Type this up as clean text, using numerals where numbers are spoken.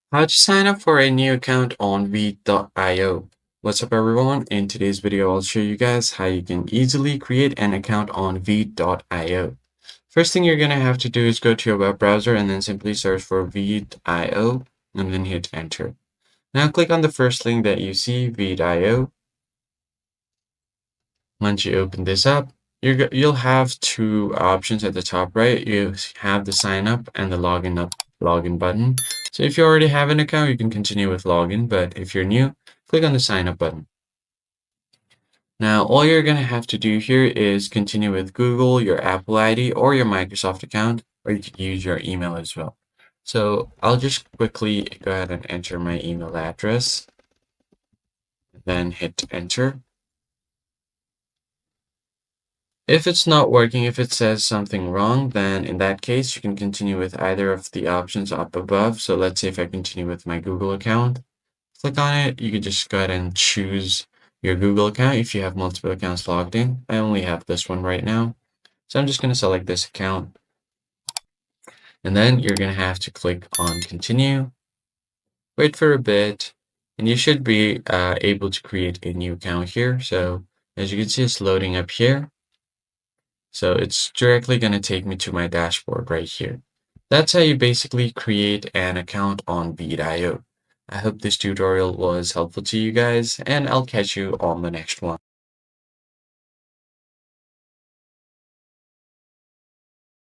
How to sign up for a new account on Veed.io. What's up everyone? In today's video, I'll show you guys how you can easily create an account on Veed.io. First thing you're going to have to do is go to your web browser and then simply search for Veed.io and then hit enter. Now click on the first link that you see, Veed.io. Once you open this up, you'll have two options at the top right. You have the sign up and the login button. So if you already have an account, you can continue with login, but if you're new, click on the sign up button. Now, all you're going to have to do here is continue with Google, your Apple ID, or your Microsoft account, or you can use your email as well. So I'll just quickly go ahead and enter my email address, then hit enter. If it's not working, if it says something wrong, then in that case, you can continue with either of the options up above. So let's say if I continue with my Google account, click on it, you can just go ahead and choose your Google account if you have multiple accounts logged in. I only have this one right now. So I'm just going to select this account. And then you're going to have to click on continue, wait for a bit, and you should be able to create a new account here. So as you can see, it's loading up here. So it's directly going to take me to my dashboard right here. That's how you basically create an account on Veed.io. I hope this tutorial was helpful to you guys, and I'll catch you on the next one.